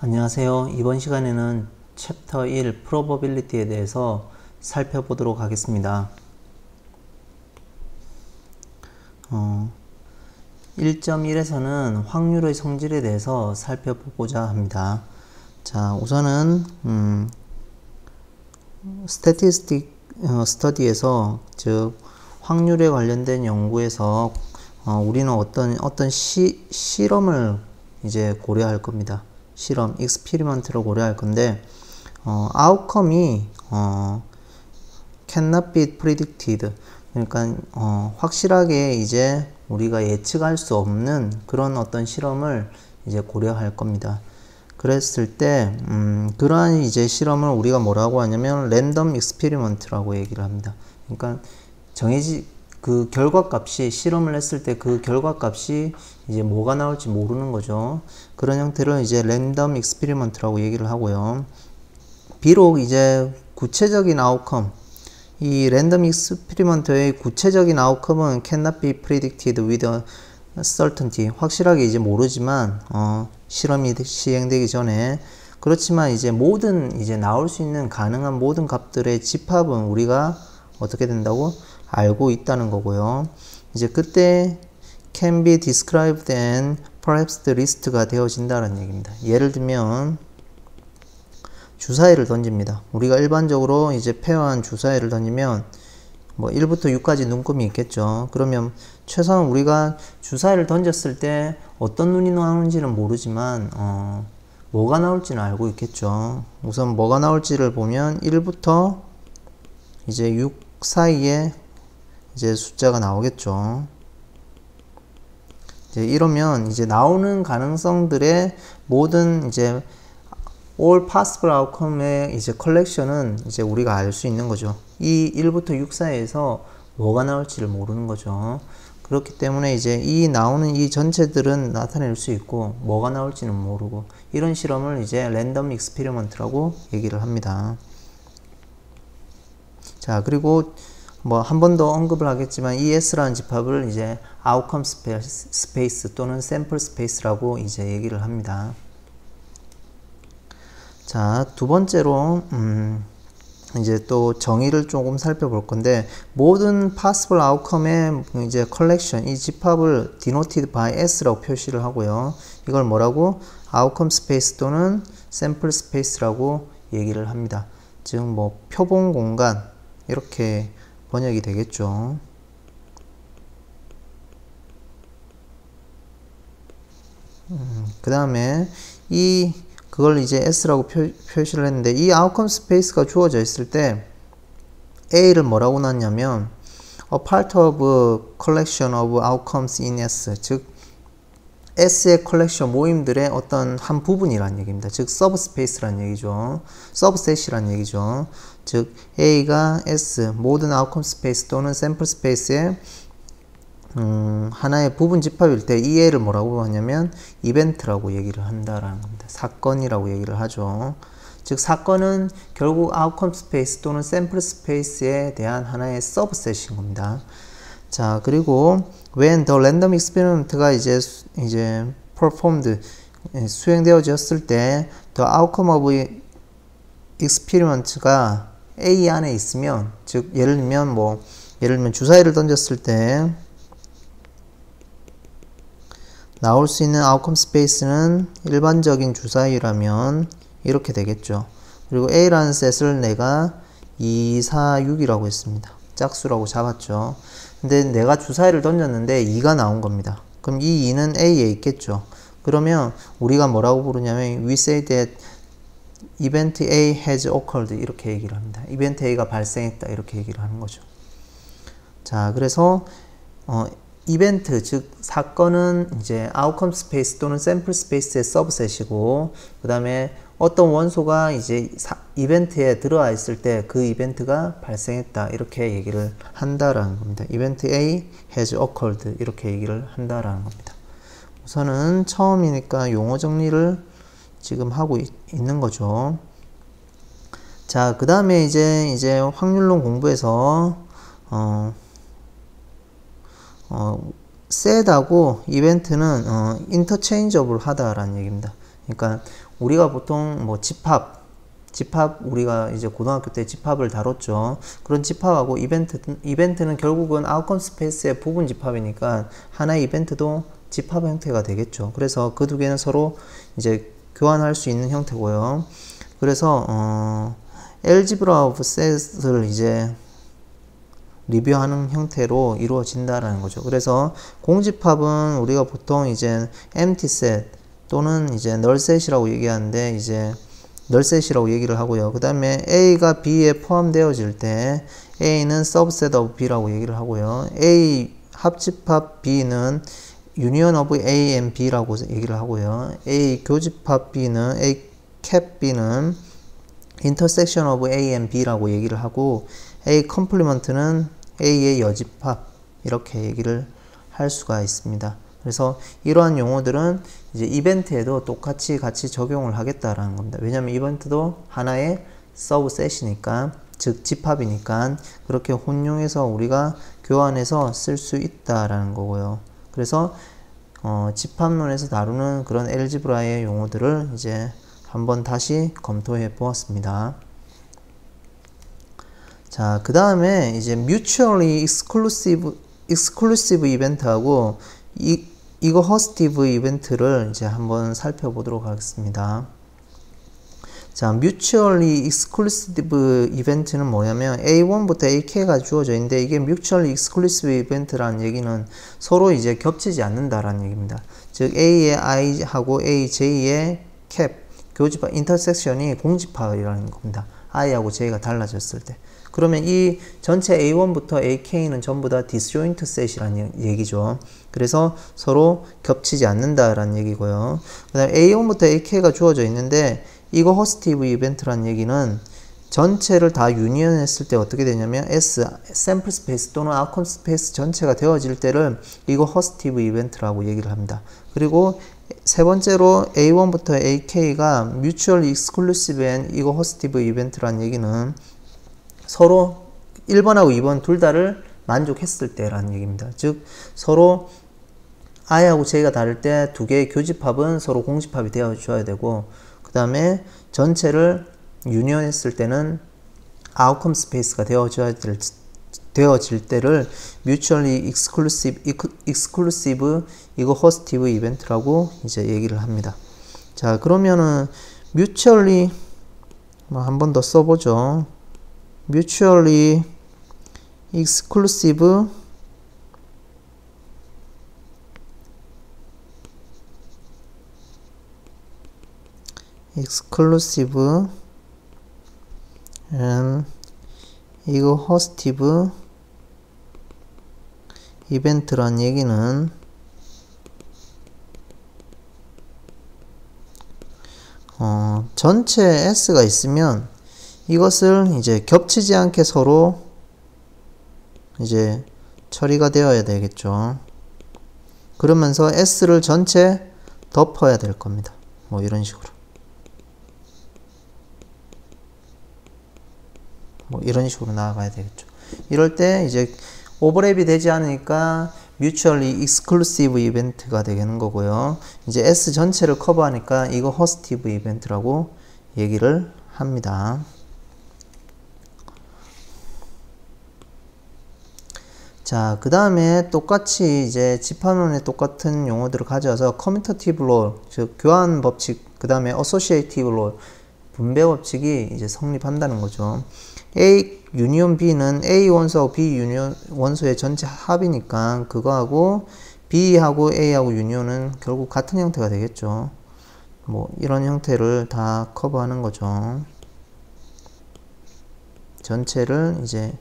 안녕하세요. 이번 시간에는 챕터 1 Probability에 대해서 살펴보도록 하겠습니다. 1.1에서는 확률의 성질에 대해서 살펴보고자 합니다. 자, 우선은 Statistic Study에서 즉 확률에 관련된 연구에서 우리는 어떤 실험을 이제 고려할 겁니다. 실험, 익스피리먼트를 고려할 건데, 아웃컴이, cannot be predicted. 그러니까, 확실하게 이제 우리가 예측할 수 없는 그런 어떤 실험을 이제 고려할 겁니다. 그랬을 때, 그러한 이제 실험을 우리가 뭐라고 하냐면, 랜덤 익스피리먼트라고 얘기를 합니다. 그러니까, 그 결과값이 실험을 했을 때 그 결과값이 이제 뭐가 나올지 모르는 거죠. 그런 형태를 이제 랜덤 익스피리먼트라고 얘기를 하고요. 비록 이제 구체적인 아웃컴, 이 랜덤 익스피리먼트의 구체적인 아웃컴은 cannot be predicted with certainty. 확실하게 이제 모르지만 실험이 시행되기 전에 그렇지만 이제 모든 이제 나올 수 있는 가능한 모든 값들의 집합은 우리가 어떻게 된다고 알고 있다는 거고요. 이제 그때 can be described and perhaps the list가 되어진다는 얘기입니다. 예를 들면 주사위를 던집니다. 우리가 일반적으로 이제 페어한 주사위를 던지면 뭐 1부터 6까지 눈금이 있겠죠. 그러면 최소한 우리가 주사위를 던졌을 때 어떤 눈이 나오는지는 모르지만 뭐가 나올지는 알고 있겠죠. 우선 뭐가 나올지를 보면 1부터 이제 6 사이에 이제 숫자가 나오겠죠. 이제 이러면 이제 나오는 가능성들의 모든 이제 all possible outcome의 이제 컬렉션은 이제 우리가 알 수 있는 거죠. 이 1부터 6 사이에서 뭐가 나올지를 모르는 거죠. 그렇기 때문에 이제 이 나오는 이 전체들은 나타낼 수 있고 뭐가 나올지는 모르고 이런 실험을 이제 랜덤 익스피리먼트라고 얘기를 합니다. 자, 그리고 뭐 한 번 더 언급을 하겠지만 ES라는 집합을 이제 outcome space 또는 sample space라고 이제 얘기를 합니다. 자, 두 번째로 이제 또 정의를 조금 살펴볼 건데 모든 possible outcome의 이제 collection 이 집합을 denoted by S라고 표시를 하고요. 이걸 뭐라고? outcome space 또는 sample space라고 얘기를 합니다. 즉 뭐 표본 공간 이렇게 번역이 되겠죠. 그 다음에 그걸 이제 S라고 표시를 했는데 이 outcome space가 주어져 있을 때 A를 뭐라고 놨냐면 a part of a collection of outcomes in S 즉 S의 컬렉션 모임들의 어떤 한 부분이라는 얘기입니다. 즉 서브스페이스라는 얘기죠. 서브셋이라는 얘기죠. 즉 A가 S 모든 아웃컴 스페이스 또는 샘플 스페이스의 하나의 부분 집합일 때 이 A를 뭐라고 하냐면 이벤트라고 얘기를 한다라는 겁니다. 사건이라고 얘기를 하죠. 즉 사건은 결국 아웃컴 스페이스 또는 샘플 스페이스에 대한 하나의 서브셋인 겁니다. 자, 그리고 when the random experiment가 이제 performed 수행되어졌을 때 the outcome of experiment가 A 안에 있으면 즉 예를 들면 주사위를 던졌을 때 나올 수 있는 outcome space는 일반적인 주사위라면 이렇게 되겠죠. 그리고 A라는 셋을 내가 2, 4, 6이라고 했습니다. 짝수라고 잡았죠. 근데 내가 주사위를 던졌는데 2가 나온 겁니다. 그럼 이 2는 A에 있겠죠. 그러면 우리가 뭐라고 부르냐면 we say that event A has occurred 이렇게 얘기를 합니다. 이벤트 A가 발생했다 이렇게 얘기를 하는 거죠. 자, 그래서 이벤트 즉 사건은 이제 outcome space 또는 sample space의 서브셋이고 그 다음에 어떤 원소가 이제 이벤트에 들어와 있을 때 그 이벤트가 발생했다 이렇게 얘기를 한다라는 겁니다. 이벤트 A has occurred 이렇게 얘기를 한다라는 겁니다. 우선은 처음이니까 용어 정리를 지금 하고 있는 거죠. 자, 그 다음에 이제 확률론 공부에서 셋하고 이벤트는 인터체인저블 하다라는 얘기입니다. 그러니까 우리가 보통 뭐 집합 우리가 이제 고등학교 때 집합을 다뤘죠. 그런 집합하고 이벤트는 결국은 아웃컴 스페이스의 부분 집합이니까 하나의 이벤트도 집합 형태가 되겠죠. 그래서 그 두 개는 서로 이제 교환할 수 있는 형태고요. 그래서 algebra of set을 이제 리뷰하는 형태로 이루어진다라는 거죠. 그래서 공집합은 우리가 보통 이제 empty set 또는 이제 null set이라고 얘기하는데 이제 널셋이라고 얘기를 하고요. 그 다음에 A가 B에 포함되어질 때 A는 subset of B라고 얘기를 하고요. A 합집합 B는 union of A and B라고 얘기를 하고요. A 교집합 B는 A cap B는 intersection of A and B라고 얘기를 하고 A complement는 A의 여집합 이렇게 얘기를 할 수가 있습니다. 그래서 이러한 용어들은 이제 이벤트에도 똑같이 같이 적용을 하겠다라는 겁니다. 왜냐하면 이벤트도 하나의 서브셋이니까, 즉 집합이니까 그렇게 혼용해서 우리가 교환해서 쓸 수 있다라는 거고요. 그래서 집합론에서 다루는 그런 엘지브라의 용어들을 이제 한번 다시 검토해 보았습니다. 자, 그 다음에 이제 mutually exclusive 이벤트하고 이거 허스티브 이벤트를 이제 한번 살펴보도록 하겠습니다. 자, mutually exclusive 이벤트는 뭐냐면 A1부터 AK가 주어져 있는데 이게 mutually exclusive 이벤트라는 얘기는 서로 이제 겹치지 않는다라는 얘기입니다. 즉 A의 I하고 AJ의 캡, 교집합, 인터섹션이 공집합이라는 겁니다. I하고 J가 달라졌을 때. 그러면 이 전체 A1부터 AK는 전부 다 disjoint set이라는 얘기죠. 그래서 서로 겹치지 않는다라는 얘기고요. 그 다음에 A1부터 AK가 주어져 있는데 이거 허스티브 이벤트라는 얘기는 전체를 다 유니언했을 때 어떻게 되냐면 S, 샘플 스페이스 또는 아웃컴 스페이스 전체가 되어질 때를 이거 허스티브 이벤트라고 얘기를 합니다. 그리고 세 번째로 A1부터 AK가 mutually exclusive and 이거 허스티브 이벤트라는 얘기는 서로 1번하고 2번 둘 다를 만족했을 때라는 얘기입니다. 즉 서로 I하고 J가 다를 때 두 개의 교집합은 서로 공집합이 되어줘야 되고 그 다음에 전체를 유니언했을 때는 아웃컴 스페이스가 되어질 때를 mutually exclusive 이거 허스티브 이벤트라고 이제 얘기를 합니다. 자, 그러면은 mutually 한 번 더 써보죠. mutually exclusive and 이거 허스티브 이벤트란 얘기는 전체 S가 있으면 이것을 이제 겹치지 않게 서로 이제 처리가 되어야 되겠죠. 그러면서 S를 전체 덮어야 될 겁니다. 뭐 이런 식으로. 뭐 이런 식으로 나아가야 되겠죠. 이럴 때 이제 오버랩이 되지 않으니까 mutually exclusive 이벤트가 되는 거고요. 이제 S 전체를 커버하니까 이거 허스티브 이벤트라고 얘기를 합니다. 자, 그 다음에 똑같이 이제 집합론의 똑같은 용어들을 가져와서 commutative law, 즉 교환 법칙, 그 다음에 associative law, 분배 법칙이 이제 성립한다는 거죠. A 유니온 B는 A 원소하고 B 유니온 원소의 전체 합이니까 그거하고 B하고 A하고 유니온은 결국 같은 형태가 되겠죠. 뭐 이런 형태를 다 커버하는 거죠. 전체를 이제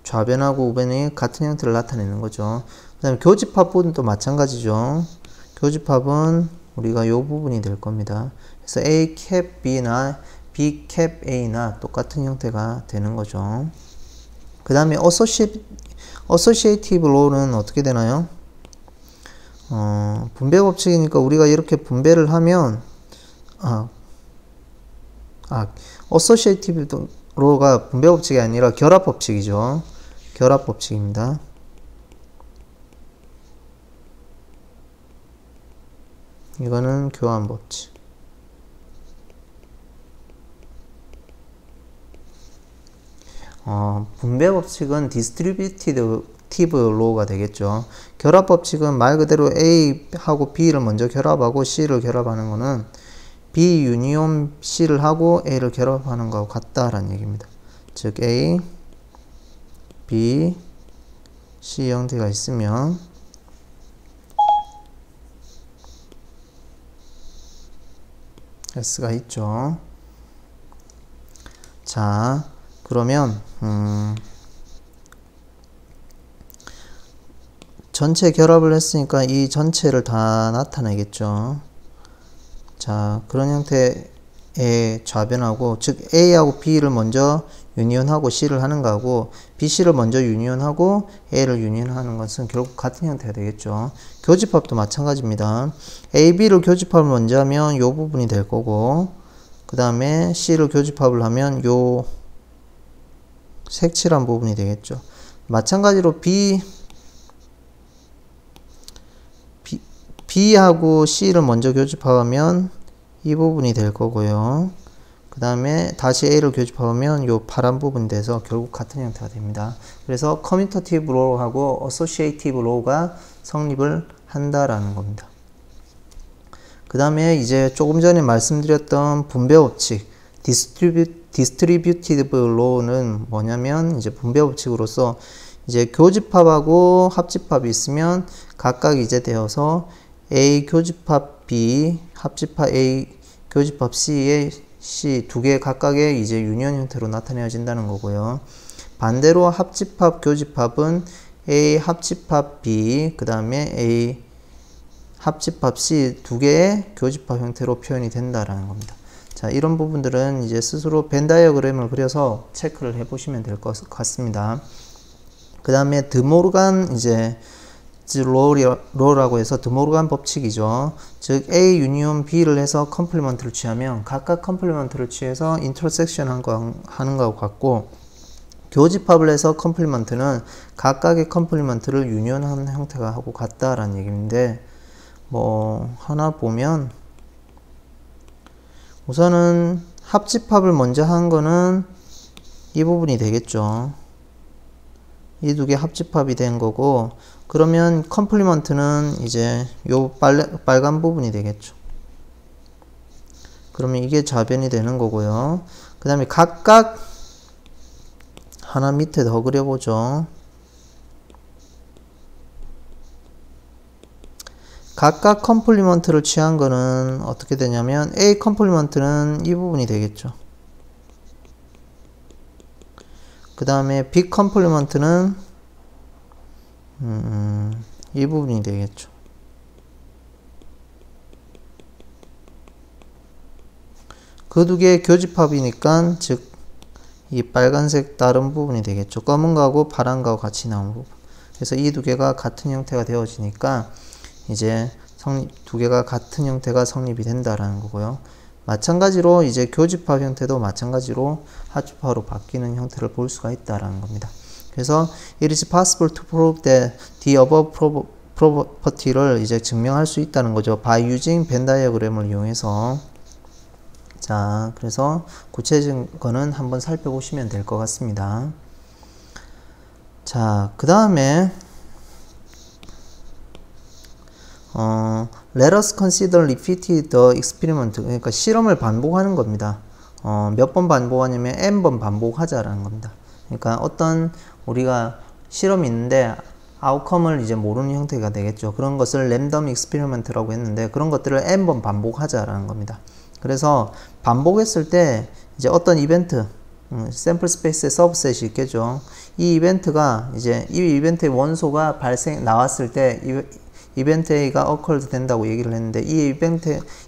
좌변하고 우변이 같은 형태를 나타내는 거죠. 그 다음에 교집합 부분도 마찬가지죠. 교집합은 우리가 이 부분이 될 겁니다. 그래서 A 캡 B나 B 캡 A나 똑같은 형태가 되는 거죠. 그 다음에 associative law는 어떻게 되나요? 분배 법칙이니까 우리가 이렇게 분배를 하면 associative law가 분배 법칙이 아니라 결합 법칙이죠. 결합 법칙입니다. 이거는 교환 법칙. 분배 법칙은 디스트리뷰티브 로우가 되겠죠. 결합 법칙은 말 그대로 A하고 B를 먼저 결합하고 C를 결합하는 거는 B 유니온 C를 하고 A를 결합하는 거하고 같다라는 얘기입니다. 즉 A, B, C 형태가 있으면 S가 있죠. 자, 그러면 전체 결합을 했으니까 이 전체를 다 나타내겠죠. 자, 그런 형태의 좌변하고, 즉 A하고 B를 먼저 유니온하고 C를 하는 거하고 BC를 먼저 유니온하고 A를 유니온하는 것은 결국 같은 형태가 되겠죠. 교집합도 마찬가지입니다. A, B를 교집합을 먼저 하면 이 부분이 될 거고, 그 다음에 C를 교집합을 하면 요 색칠한 부분이 되겠죠. 마찬가지로 B하고 C를 먼저 교집합하면 이 부분이 될 거고요. 그 다음에 다시 A를 교집합하면 이 파란 부분이 돼서 결국 같은 형태가 됩니다. 그래서 커뮤터티브 로우하고 어소시에이티브 로우가 성립을 한다라는 겁니다. 그 다음에 이제 조금 전에 말씀드렸던 분배 법칙, 디스트리뷰티브 로우는 뭐냐면 이제 분배 법칙으로서 이제 교집합하고 합집합이 있으면 각각 이제 되어서 A 교집합 B, 합집합 A, 교집합 C의 C 두 개 각각의 이제 유니온 형태로 나타내어진다는 거고요. 반대로 합집합 교집합은 A 합집합 B, 그 다음에 A 합집합 C 두 개의 교집합 형태로 표현이 된다라는 겁니다. 자, 이런 부분들은 이제 스스로 벤 다이어그램을 그려서 체크를 해 보시면 될 것 같습니다. 그 다음에 드모르간 이제 로라고 해서 드모르간 법칙이죠. 즉 A 유니온 B를 해서 컴플리먼트를 취하면 각각 컴플리먼트를 취해서 인터섹션 하는 거하고 같고, 교집합을 해서 컴플리먼트는 각각의 컴플리먼트를 유니온하는 형태가 하고 같다라는 얘기인데, 뭐 하나 보면 우선은 합집합을 먼저 한 거는 이 부분이 되겠죠. 이 두 개 합집합이 된 거고, 그러면 컴플리먼트는 이제 요 빨간 부분이 되겠죠. 그러면 이게 좌변이 되는 거고요. 그 다음에 각각 하나 밑에 더 그려보죠. 각각 컴플리먼트를 취한 거는 어떻게 되냐면 A 컴플리먼트는 이 부분이 되겠죠. 그 다음에 B 컴플리먼트는 이 부분이 되겠죠. 그 두 개의 교집합이니까 즉 이 빨간색 다른 부분이 되겠죠. 검은 거하고 파란 거하고 같이 나온 부분. 그래서 이 두 개가 같은 형태가 되어지니까 이제 두 개가 같은 형태가 성립이 된다라는 거고요. 마찬가지로 이제 교집합 형태도 마찬가지로 합집합으로 바뀌는 형태를 볼 수가 있다라는 겁니다. 그래서 it is possible to prove that the above property를 이제 증명할 수 있다는 거죠. by using 벤 다이어그램을 이용해서. 자, 그래서 구체적인 거는 한번 살펴보시면 될 것 같습니다. 자, 그 다음에 let us consider repeating the experiment. 그러니까 실험을 반복하는 겁니다. 몇 번 반복하냐면 n번 반복하자라는 겁니다. 그러니까 어떤 우리가 실험이 있는데 아웃컴을 이제 모르는 형태가 되겠죠. 그런 것을 랜덤 익스페리먼트라고 했는데 그런 것들을 n번 반복하자라는 겁니다. 그래서 반복했을 때 이제 어떤 이벤트, 샘플 스페이스의 서브셋이 있겠죠. 이 이벤트가 이제 이 이벤트의 원소가 나왔을 때 이벤트 A가 occurred 된다고 얘기를 했는데, 이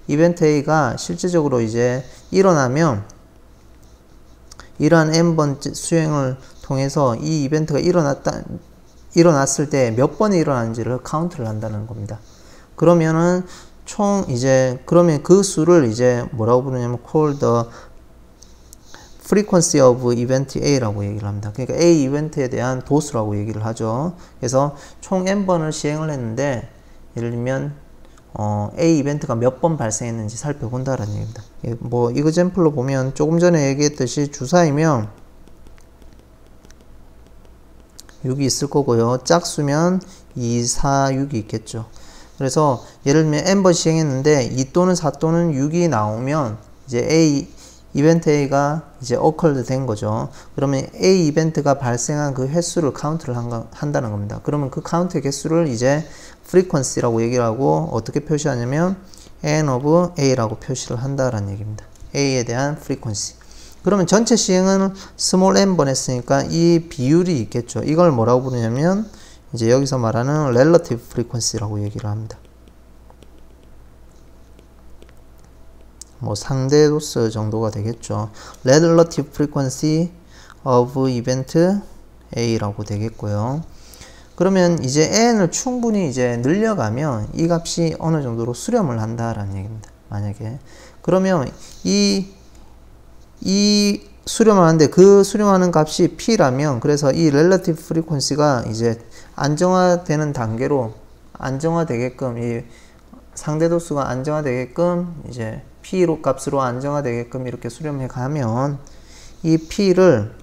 이벤트 A가 실제적으로 이제 일어나면 이러한 n번 수행을 통해서 이 이벤트가 일어났을 때 몇 번이 일어났는지를 카운트를 한다는 겁니다. 그러면은 그러면 그 수를 이제 뭐라고 부르냐면 call the frequency of event A라고 얘기를 합니다. 그러니까 A 이벤트에 대한 도수라고 얘기를 하죠. 그래서 총 n번을 시행을 했는데, 예를 들면 A 이벤트가 몇 번 발생했는지 살펴본다라는 얘기입니다. 뭐 이그젬플로 보면 조금 전에 얘기했듯이 주사이면 6이 있을 거고요. 짝수면 2, 4, 6이 있겠죠. 그래서 예를 들면 n번 시행했는데 2 또는 4 또는 6이 나오면 이제 이벤트 A가 이제 occurred 된 거죠. 그러면 A 이벤트가 발생한 그 횟수를 카운트를 한다는 겁니다. 그러면 그 카운트의 개수를 이제 frequency라고 얘기를 하고 어떻게 표시하냐면 n of A라고 표시를 한다라는 얘기입니다. A에 대한 frequency. 그러면 전체 시행은 small n번 했으니까 이 비율이 있겠죠. 이걸 뭐라고 부르냐면 이제 여기서 말하는 relative frequency라고 얘기를 합니다. 뭐 상대 도수 정도가 되겠죠. relative frequency of event A라고 되겠고요. 그러면 이제 n을 충분히 이제 늘려가면 이 값이 어느 정도로 수렴을 한다라는 얘기입니다. 만약에 그러면 이 수렴을 하는데 그 수렴하는 값이 p라면 그래서 이 relative frequency가 이제 안정화되는 단계로 안정화되게끔 이 상대 도수가 안정화되게끔 이제 P로 값으로 안정화되게끔 이렇게 수렴해 가면 이 P를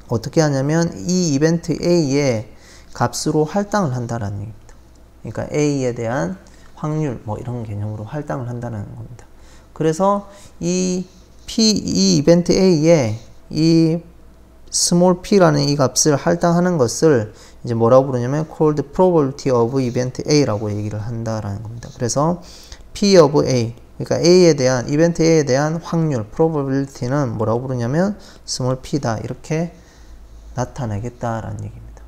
어떻게 하냐면 이 이벤트 A의 값으로 할당을 한다라는 얘기입니다. 그러니까 A에 대한 확률 뭐 이런 개념으로 할당을 한다는 겁니다. 그래서 이 이벤트 A에 이 small p라는 이 값을 할당하는 것을 이제 뭐라고 부르냐면 called probability of event A라고 얘기를 한다라는 겁니다. 그래서 P of A 그러니까 A에 대한 이벤트 A에 대한 확률 probability는 뭐라고 부르냐면 small p다 이렇게 나타내겠다라는 얘기입니다.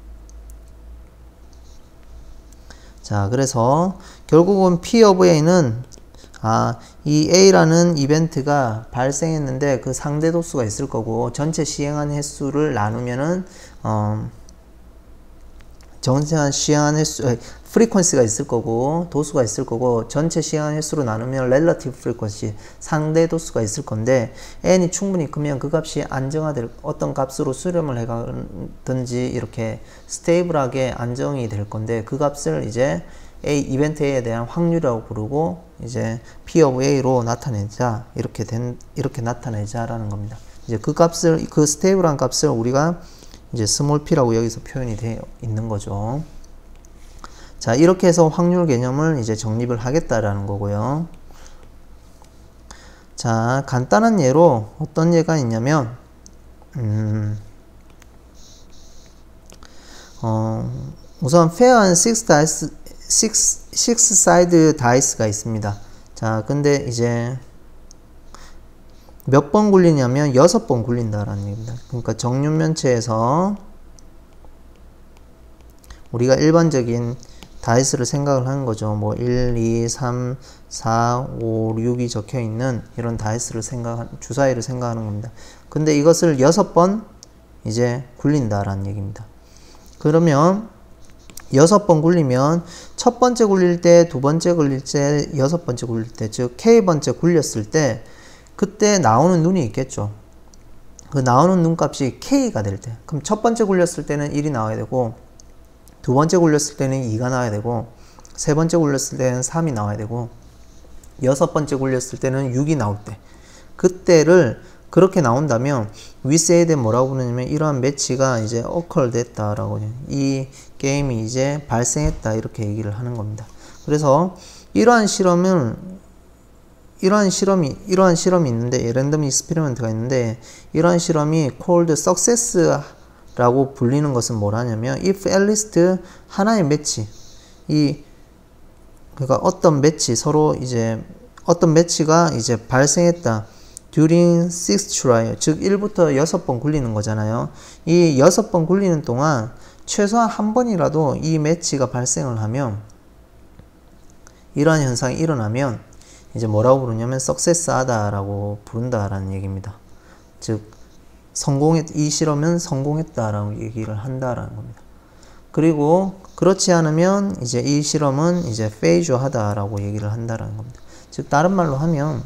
자, 그래서 결국은 P of A는 이 A라는 이벤트가 발생했는데 그 상대 도수가 있을 거고 전체 시행한 횟수를 나누면은 전체 시행한 횟수 프리퀀시가 있을 거고 도수가 있을 거고 전체 시행한 횟수로 나누면 relative frequency 상대 도수가 있을 건데 n이 충분히 크면 그 값이 안정화될 어떤 값으로 수렴을 해가든지 이렇게 스테이블하게 안정이 될 건데 그 값을 이제 이벤트 A에 대한 확률이라고 부르고 이제 P of A로 나타내자 이렇게 나타내자라는 겁니다. 이제 그 값을 그 스테이블한 값을 우리가 이제 small p라고 여기서 표현이 되어 있는 거죠. 자, 이렇게 해서 확률 개념을 이제 정립을 하겠다라는 거고요. 자, 간단한 예로 어떤 예가 있냐면 우선 fair and six side dice가 있습니다. 자, 근데 이제 몇 번 굴리냐면 6번 굴린다라는 얘기입니다. 그러니까 정육면체에서 우리가 일반적인 다이스를 생각을 하는 거죠. 뭐 1, 2, 3, 4, 5, 6이 적혀 있는 이런 다이스를 주사위를 생각하는 겁니다. 근데 이것을 6번 이제 굴린다라는 얘기입니다. 그러면 6번 굴리면 첫 번째 굴릴 때, 두 번째 굴릴 때, 6번째 굴릴 때, 즉 K번째 굴렸을 때 그때 나오는 눈이 있겠죠. 그 나오는 눈값이 K가 될 때, 그럼 첫 번째 굴렸을 때는 1이 나와야 되고, 두 번째 굴렸을 때는 2가 나와야 되고, 세 번째 굴렸을 때는 3이 나와야 되고, 6번째 굴렸을 때는 6이 나올 때, 그때를 그렇게 나온다면 위세이드에 뭐라고 부르냐면 이러한 매치가 이제 occur 됐다라고, 이 게임이 이제 발생했다 이렇게 얘기를 하는 겁니다. 그래서 이러한 실험이 있는데, 랜덤 익스페리먼트가 있는데, 이러한 실험이 called success라고 불리는 것은 뭐라냐면, if at least 하나의 매치, 그러니까 어떤 매치가 이제 발생했다. during 6 trial, 즉 1부터 6번 굴리는 거잖아요. 이 6번 굴리는 동안 최소한 한 번이라도 이 매치가 발생을 하면, 이러한 현상이 일어나면 이제 뭐라고 부르냐면 success 하다라고 부른다라는 얘기입니다. 즉 이 실험은 성공했다라고 얘기를 한다라는 겁니다. 그리고 그렇지 않으면 이제 이 실험은 이제 failure 하다라고 얘기를 한다라는 겁니다. 즉 다른 말로 하면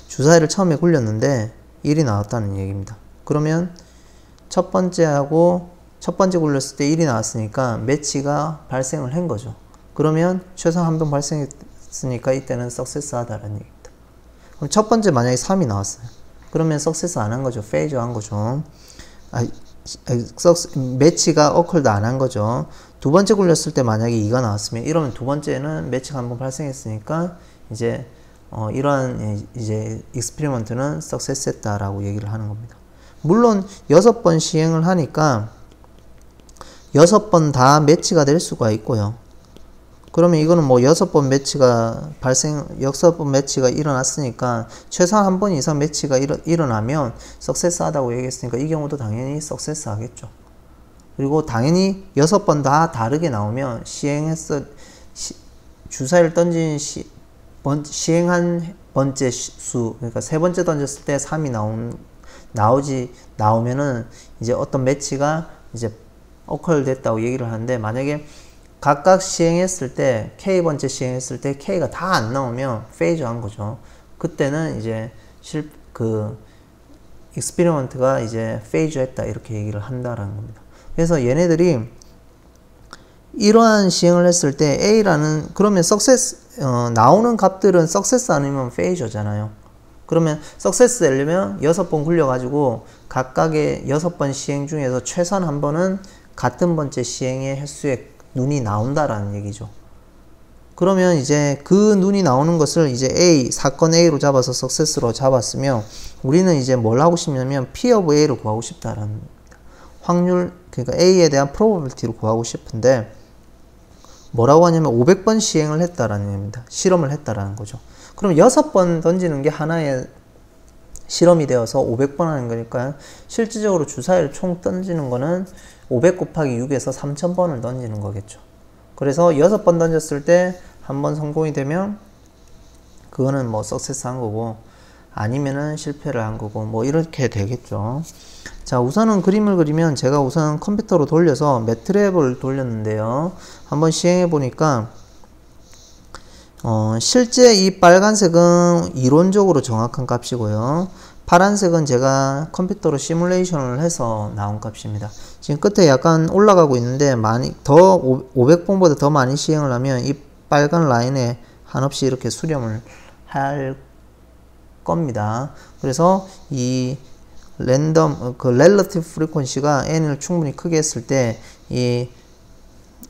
주사위를 처음에 굴렸는데 1이 나왔다는 얘기입니다. 그러면 첫 번째 굴렸을 때 1이 나왔으니까 매치가 발생을 한 거죠. 그러면 최소한 한 번 발생했으니까 이때는 석세스 하다라는 얘기입니다. 그럼 첫 번째 만약에 3이 나왔어요. 그러면 석세스 안 한 거죠. 페이저 한 거죠. 매치가 어컬드 안 한 거죠. 두 번째 굴렸을 때 만약에 2가 나왔으면 이러면 두 번째는 매치가 한번 발생했으니까 이제 이러한 이제 익스페리먼트는 석세스 했다라고 얘기를 하는 겁니다. 물론 6번 시행을 하니까 6번 다 매치가 될 수가 있고요. 그러면 이거는 뭐 6번 매치가 일어났으니까 최소한 한 번 이상 매치가 일어나면 석세스 하다고 얘기했으니까 이 경우도 당연히 석세스 하겠죠. 그리고 당연히 6번 다 다르게 나오면 주사위를 던진 시행한 번째 수, 그러니까 세 번째 던졌을 때 3이 나오면은 이제 어떤 매치가 이제 오컬 됐다고 얘기를 하는데, 만약에 각각 시행했을 때 K번째 시행했을 때 K가 다 안 나오면 페이저 한 거죠. 그때는 이제 익스페리먼트가 이제 페이저 했다 이렇게 얘기를 한다라는 겁니다. 그래서 얘네들이 이러한 시행을 했을 때 A라는, 그러면 나오는 값들은 석세스 아니면 페이저잖아요. 그러면 석세스 되려면 6번 굴려가지고 각각의 6번 시행 중에서 최소한 한 번은 같은 번째 시행의 횟수에 눈이 나온다라는 얘기죠. 그러면 이제 그 눈이 나오는 것을 이제 사건 A로 잡아서 석세스로 잡았으면 우리는 이제 뭘 하고 싶냐면 P of A를 구하고 싶다라는 확률, 그러니까 A에 대한 probability를 구하고 싶은데 뭐라고 하냐면 500번 시행을 했다라는 얘기입니다. 실험을 했다라는 거죠. 그럼 6번 던지는 게 하나의 실험이 되어서 500번 하는 거니까 실질적으로 주사위를 총 던지는 거는 500 곱하기 6에서 3000번을 던지는 거겠죠. 그래서 6번 던졌을 때 한 번 성공이 되면 그거는 뭐 석세스 한 거고, 아니면은 실패를 한 거고, 뭐 이렇게 되겠죠. 자, 우선은 그림을 그리면 제가 우선 컴퓨터로 돌려서 매트랩을 돌렸는데요. 한번 시행해 보니까 실제 이 빨간색은 이론적으로 정확한 값이고요. 파란색은 제가 컴퓨터로 시뮬레이션을 해서 나온 값입니다. 지금 끝에 약간 올라가고 있는데 500번보다 더 많이 시행을 하면 이 빨간 라인에 한없이 이렇게 수렴을 할 겁니다. 그래서 이 relative frequency가 n을 충분히 크게 했을 때 이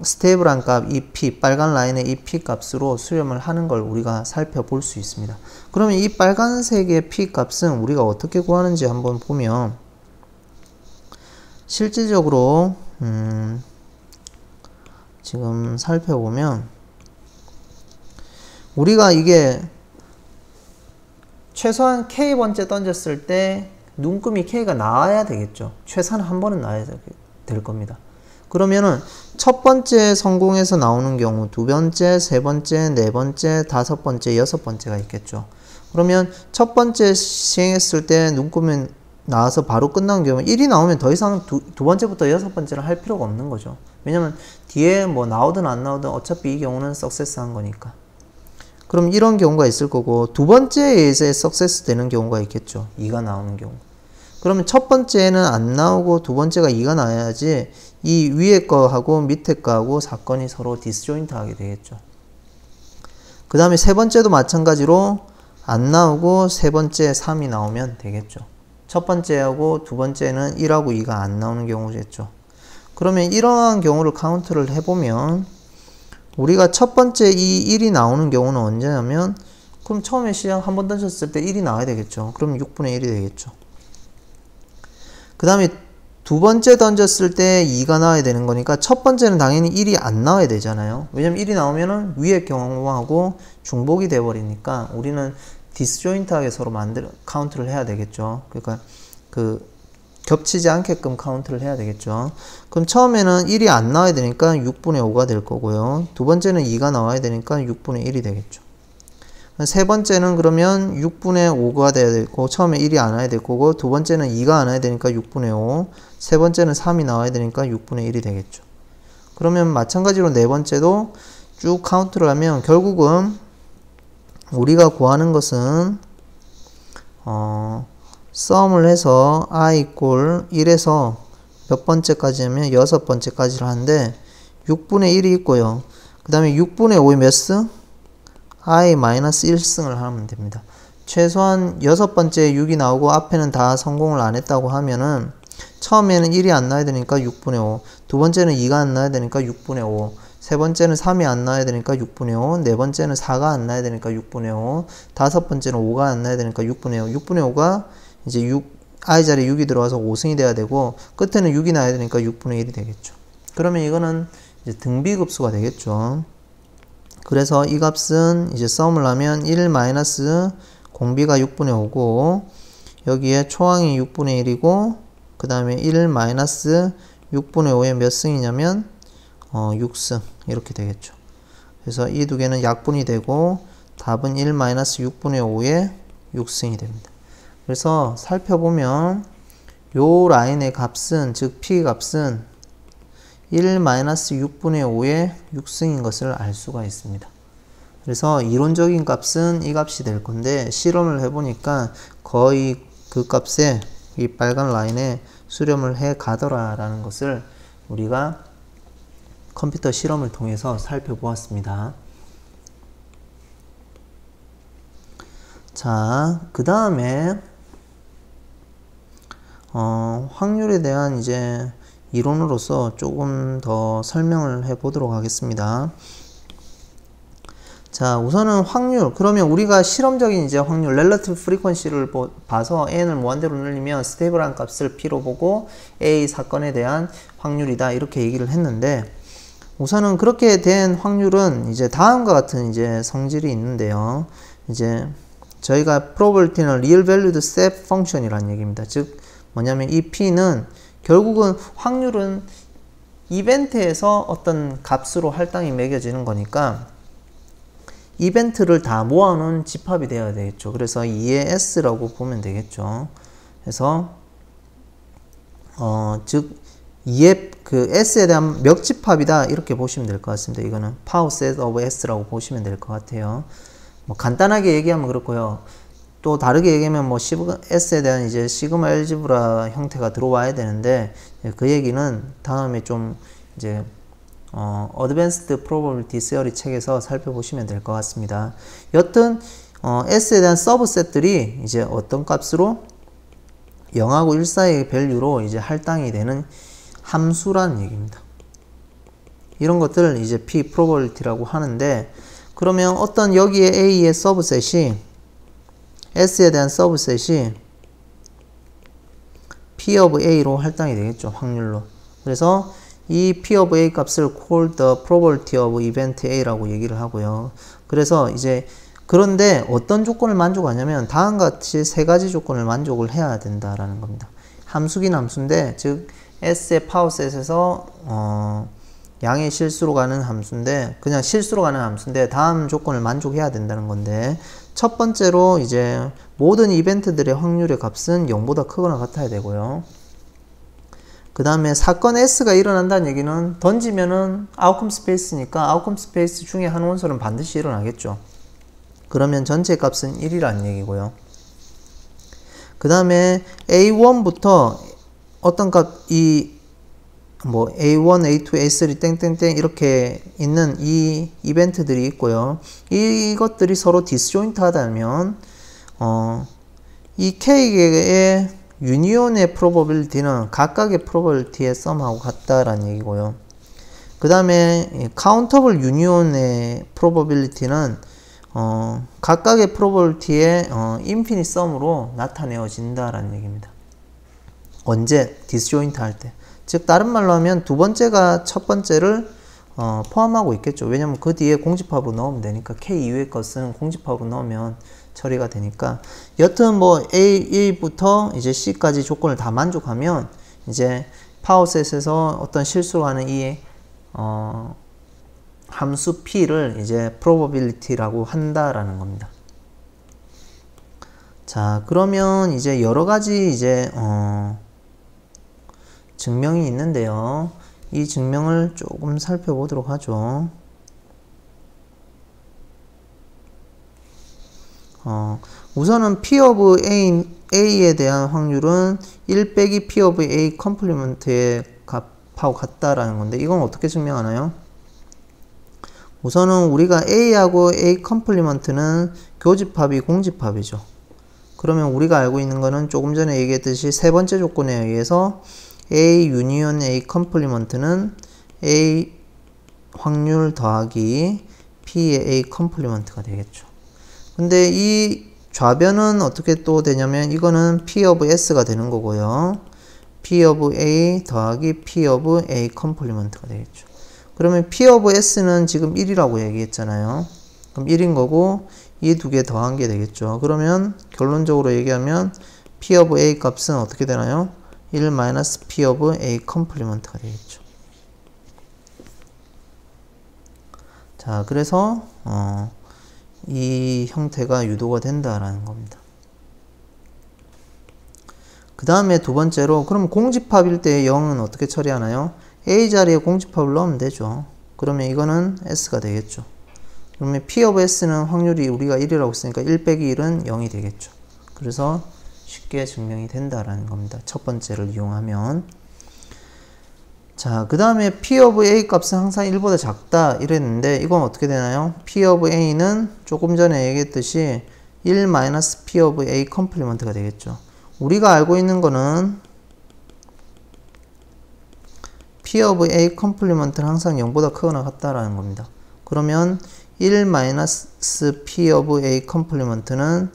스테이블한 값, 이 p, 빨간 라인의 이 p 값으로 수렴을 하는 걸 우리가 살펴볼 수 있습니다. 그러면 이 빨간색의 p 값은 우리가 어떻게 구하는지 한번 보면, 실질적으로 지금 살펴보면 우리가 이게 최소한 K번째 던졌을 때 눈금이 K가 나와야 되겠죠. 최소한 한 번은 나와야 될 겁니다. 그러면은 첫 번째 성공해서 나오는 경우, 두 번째, 세 번째, 네 번째, 다섯 번째, 여섯 번째가 있겠죠. 그러면 첫 번째 시행했을 때 눈금이 나와서 바로 끝난 경우 1이 나오면 더 이상 두 번째부터 여섯 번째를 할 필요가 없는 거죠. 왜냐면 뒤에 뭐 나오든 안 나오든 어차피 이 경우는 석세스 한 거니까. 그럼 이런 경우가 있을 거고, 두 번째에 이제 석세스 되는 경우가 있겠죠. 2가 나오는 경우. 그러면 첫 번째는 안 나오고 두 번째가 2가 나와야지 이 위에 거하고 밑에 거하고 사건이 서로 디스조인트 하게 되겠죠. 그 다음에 세 번째도 마찬가지로 안 나오고 세 번째 3이 나오면 되겠죠. 첫 번째하고 두 번째는 1하고 2가 안 나오는 경우겠죠. 그러면 이러한 경우를 카운트를 해보면 우리가 첫 번째 이 1이 나오는 경우는 언제냐면, 그럼 처음에 시작 한 번 던졌을 때 1이 나와야 되겠죠. 그럼 6분의 1이 되겠죠. 그 다음에 두 번째 던졌을 때 2가 나와야 되는 거니까 첫 번째는 당연히 1이 안 나와야 되잖아요. 왜냐면 1이 나오면은 위의 경우하고 중복이 돼버리니까 우리는 디스조인트하게 서로 카운트를 해야 되겠죠. 그러니까 겹치지 않게끔 카운트를 해야 되겠죠. 그럼 처음에는 1이 안 나와야 되니까 6분의 5가 될 거고요. 두 번째는 2가 나와야 되니까 6분의 1이 되겠죠. 세 번째는 그러면 6분의 5가 돼야 되고, 처음에 1이 안 와야 될 거고, 두 번째는 2가 안 와야 되니까 6분의 5, 세 번째는 3이 나와야 되니까 6분의 1이 되겠죠. 그러면 마찬가지로 네 번째도 쭉 카운트를 하면 결국은 우리가 구하는 것은 썸을 해서 i equal 1에서 몇 번째까지 하면 여섯 번째까지를 하는데 6분의 1이 있고요. 그 그 다음에 6분의 5의 몇 승? i-1승을 하면 됩니다. 최소한 6번째 6이 나오고 앞에는 다 성공을 안 했다고 하면은 처음에는 1이 안 나와야 되니까 6분의 5, 두 번째는 2가 안 나와야 되니까 6분의 5, 세 번째는 3이 안 나와야 되니까 6분의 5, 네 번째는 4가 안 나와야 되니까 6분의 5, 다섯 번째는 5가 안 나와야 되니까 6분의 5. 6분의 5가 이제 6, i 자리에 6이 들어와서 5승이 돼야 되고 끝에는 6이 나와야 되니까 6분의 1이 되겠죠. 그러면 이거는 이제 등비급수가 되겠죠. 그래서 이 값은 이제 썸을 하면 1 마이너스 공비가 6분의 5고 여기에 초항이 6분의 1이고 그 다음에 1 마이너스 6분의 5에 몇 승이냐면 6승 이렇게 되겠죠. 그래서 이 두 개는 약분이 되고 답은 1 마이너스 6분의 5에 6승이 됩니다. 그래서 살펴보면 요 라인의 값은 즉 P 값은 1 마이너스 6분의 5에 6승인 것을 알 수가 있습니다. 그래서 이론적인 값은 이 값이 될 건데 실험을 해보니까 거의 그 값에 이 빨간 라인에 수렴을 해 가더라 라는 것을 우리가 컴퓨터 실험을 통해서 살펴보았습니다. 자, 그 다음에 확률에 대한 이제 이론으로서 조금 더 설명을 해 보도록 하겠습니다. 자, 우선은 확률. 그러면 우리가 실험적인 이제 확률, relative frequency를 봐서 n을 무한대로 늘리면 스테이블한 값을 p로 보고 a 사건에 대한 확률이다 이렇게 얘기를 했는데 우선은 그렇게 된 확률은 이제 다음과 같은 이제 성질이 있는데요. 이제 저희가 probability는 real valued step function이라는 얘기입니다. 즉 뭐냐면 이 p는 결국은 확률은 이벤트에서 어떤 값으로 할당이 매겨지는 거니까 이벤트를 다 모아놓은 집합이 되어야 되겠죠. 그래서 2의 S라고 보면 되겠죠. 그래서 즉 2의 그 S에 대한 멱집합이다 이렇게 보시면 될 것 같습니다. 이거는 power set of S라고 보시면 될 것 같아요. 뭐 간단하게 얘기하면 그렇고요. 또 다르게 얘기하면 뭐 S에 대한 이제 시그마 알지브라 형태가 들어와야 되는데 그 얘기는 다음에 좀 이제 Advanced Probability Theory 책에서 살펴보시면 될 것 같습니다. 여튼 S에 대한 서브셋들이 이제 어떤 값으로 0하고 1 사이의 밸류로 이제 할당이 되는 함수라는 얘기입니다. 이런 것들을 이제 P probability라고 하는데 그러면 어떤 여기에 A의 서브셋이 S에 대한 서브셋이 P of A로 할당이 되겠죠. 확률로. 그래서 이 P of A 값을 call the probability of event A라고 얘기를 하고요. 그래서 이제 그런데 어떤 조건을 만족하냐면 다음과 같이 세 가지 조건을 만족을 해야 된다라는 겁니다. 함수긴 함수인데 즉 S의 파워셋에서 양의 실수로 가는 함수인데 그냥 실수로 가는 함수인데 다음 조건을 만족해야 된다는 건데 첫 번째로 이제 모든 이벤트들의 확률의 값은 0보다 크거나 같아야 되고요. 그 다음에 사건 S가 일어난다는 얘기는 던지면은 아웃컴 스페이스니까 아웃컴 스페이스 중에 한 원소는 반드시 일어나겠죠. 그러면 전체 값은 1이라는 얘기고요. 그 다음에 A1부터 어떤 값, 뭐 A1, A2, A3, 땡땡땡 이렇게 있는 이 이벤트들이 있고요. 이것들이 서로 디스조인트 하다면 이 K개의 유니온의 probability는 각각의 probability의 썸하고 같다라는 얘기고요. 그 다음에 countable union의 probability는 각각의 probability의 infinite sum으로 나타내어진다라는 얘기입니다. 언제? disjoint 할 때. 즉 다른 말로 하면 두 번째가 첫 번째를 포함하고 있겠죠. 왜냐면 그 뒤에 공집합으로 넣으면 되니까 K 이후의 것은 공집합으로 넣으면 처리가 되니까 여튼 뭐 A부터 이제 C까지 조건을 다 만족하면 이제 파워셋에서 어떤 실수로 하는 이 함수 P를 이제 probability라고 한다라는 겁니다. 자, 그러면 이제 여러 가지 이제 증명이 있는데요. 이 증명을 조금 살펴보도록 하죠. 우선은 P of A에 대한 확률은 1 빼기 P of A 컴플리먼트의 값하고 같다라는 건데 이건 어떻게 증명하나요? 우선은 우리가 A하고 A 컴플리먼트는 교집합이 공집합이죠. 그러면 우리가 알고 있는 거는 조금 전에 얘기했듯이 세 번째 조건에 의해서 A 유니온 A 컴플리먼트는 A 확률 더하기 P의 A 컴플리먼트가 되겠죠. 근데 이 좌변은 어떻게 또 되냐면 이거는 P of S가 되는 거고요. P of A 더하기 P of A 컴플리먼트가 되겠죠. 그러면 P of S는 지금 1이라고 얘기했잖아요. 그럼 1인 거고 이 두 개 더한 게 되겠죠. 그러면 결론적으로 얘기하면 P of A 값은 어떻게 되나요? 1 마이너스 P of A 컴플리먼트가 되겠죠. 자, 그래서 이 형태가 유도가 된다라는 겁니다. 그 다음에 두 번째로 그럼 공집합일 때 0은 어떻게 처리하나요? A 자리에 공집합을 넣으면 되죠. 그러면 이거는 S가 되겠죠. 그러면 P of S는 확률이 우리가 1이라고 했으니까 1 빼기 1은 0이 되겠죠. 그래서 쉽게 증명이 된다라는 겁니다. 첫 번째를 이용하면. 자, 그 다음에 P of A 값은 항상 1보다 작다 이랬는데 이건 어떻게 되나요? P of A는 조금 전에 얘기했듯이 1 마이너스 P of A 컴플리먼트가 되겠죠. 우리가 알고 있는 거는 P of A 컴플리먼트는 항상 0보다 크거나 같다라는 겁니다. 그러면 1 마이너스 P of A 컴플리먼트는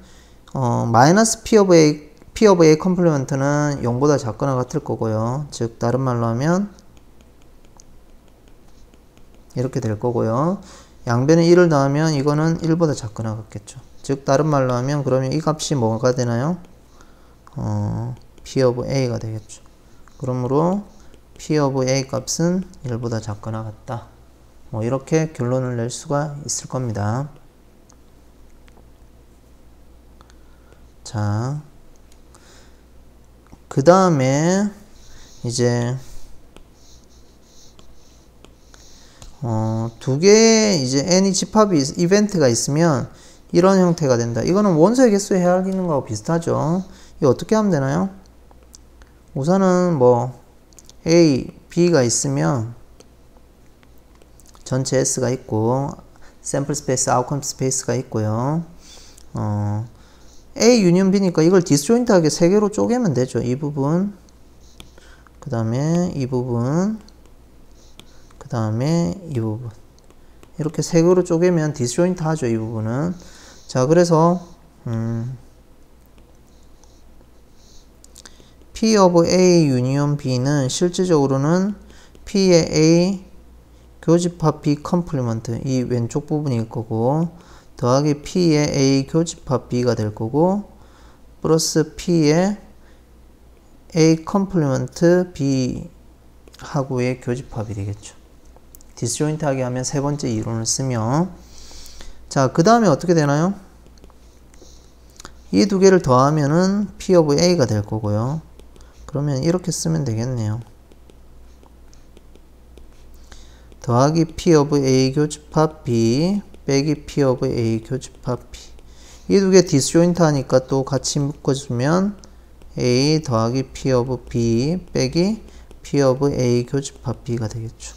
마이너스 P of A 컴플리먼트는 0보다 작거나 같을 거고요. 즉 다른 말로 하면 이렇게 될 거고요. 양변에 1을 더하면 이거는 1보다 작거나 같겠죠. 즉 다른 말로 하면 그러면 이 값이 뭐가 되나요? P of A가 되겠죠. 그러므로 P of A 값은 1보다 작거나 같다. 뭐 이렇게 결론을 낼 수가 있을 겁니다. 자, 그 다음에 이제 두 개의 이제 n이 집합이 이벤트가 있으면 이런 형태가 된다. 이거는 원소의 개수의 헤아리는 거하고 비슷하죠. 이거 어떻게 하면 되나요? 우선은 뭐 A, B가 있으면 전체 S가 있고 샘플 스페이스, 아웃컴 스페이스가 있고요. A 유니온 B니까 이걸 디스조인트하게 세 개로 쪼개면 되죠. 이 부분, 그 다음에 이 부분, 그 다음에 이 부분. 이렇게 세 개로 쪼개면 디스조인트 하죠. 이 부분은. 자, 그래서 P of A 유니온 B는 실질적으로는 P의 A 교집합 B 컴플리먼트, 이 왼쪽 부분일 거고, 더하기 P의 A 교집합 B가 될 거고, 플러스 P의 A 컴플리먼트 B 하고의 교집합이 되겠죠. 디스조인트하게 하면 세 번째 이론을 쓰면, 자, 그 다음에 어떻게 되나요? 이 두 개를 더하면은 P of A가 될 거고요. 그러면 이렇게 쓰면 되겠네요. 더하기 P of A 교집합 B 빼기 P of A 교집합 B. 이 두 개 디스조인트 하니까 또 같이 묶어주면 A 더하기 P of B 빼기 P of A 교집합 B가 되겠죠.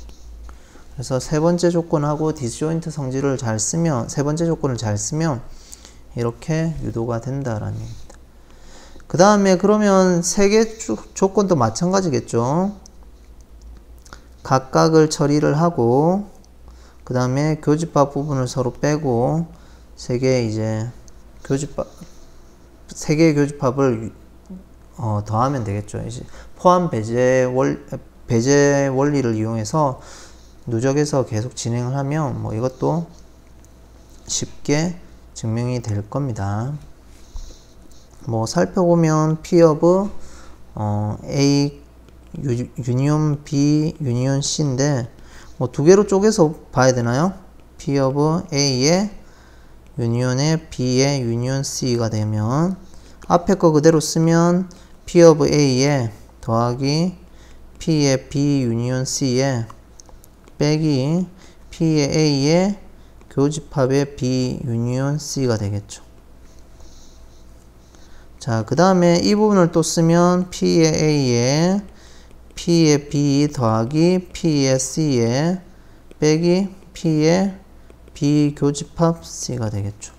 그래서 세 번째 조건하고 디스조인트 성질을 잘 쓰면, 세 번째 조건을 잘 쓰면 이렇게 유도가 된다라는 얘기입니다. 그 다음에 그러면 세 개 조건도 마찬가지겠죠. 각각을 처리를 하고, 그 다음에 교집합 부분을 서로 빼고, 세 개의 교집합을 더하면 되겠죠. 이제 포함 배제 원리를 이용해서 누적해서 계속 진행을 하면 뭐 이것도 쉽게 증명이 될 겁니다. 뭐 살펴보면 P of A 유니온 B 유니온 C인데 뭐 두 개로 쪼개서 봐야 되나요? P of A의 유니온의 B의 유니온 C가 되면 앞에 거 그대로 쓰면 P of A의 더하기 P의 B 유니온 C의 빼기 P의 A의 교집합의 B 유니온 C가 되겠죠. 자, 그 다음에 이 부분을 또 쓰면 P의 A의 P의 B 더하기 P의 C의 빼기 P의 B 교집합 C가 되겠죠.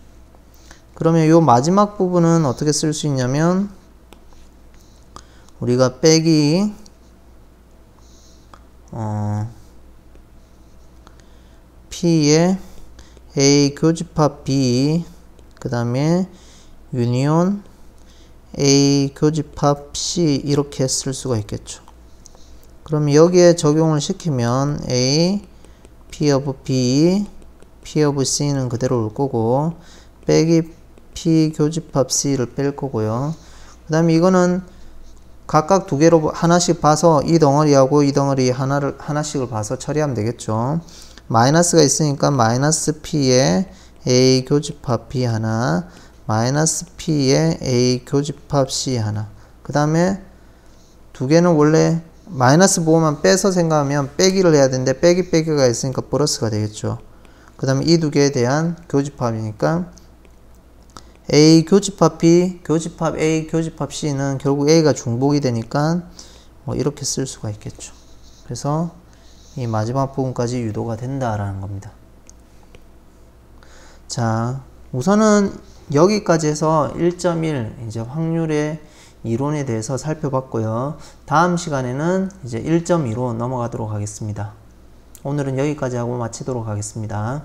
그러면 요 마지막 부분은 어떻게 쓸 수 있냐면 우리가 빼기 P의 A 교집합 B 그 다음에 유니온 A 교집합 C 이렇게 쓸 수가 있겠죠. 그럼 여기에 적용을 시키면 A P of B P of C는 그대로 올 거고 빼기 P 교집합 C를 뺄 거고요. 그 다음에 이거는 각각 두 개로 하나씩 봐서 이 덩어리하고 이 덩어리 하나씩을 봐서 처리하면 되겠죠. 마이너스가 있으니까 마이너스 P에 A 교집합 B 하나, 마이너스 P에 A 교집합 C 하나. 그 다음에 두 개는 원래 마이너스 부호만 빼서 생각하면 빼기를 해야 되는데 빼기가 있으니까 플러스가 되겠죠. 그 다음에 이 두 개에 대한 교집합이니까 A 교집합 B, 교집합 A, 교집합 C는 결국 A가 중복이 되니까 뭐 이렇게 쓸 수가 있겠죠. 그래서 이 마지막 부분까지 유도가 된다라는 겁니다. 자, 우선은 여기까지 해서 1.1 이제 확률의 이론에 대해서 살펴봤고요. 다음 시간에는 이제 1.2로 넘어가도록 하겠습니다. 오늘은 여기까지 하고 마치도록 하겠습니다.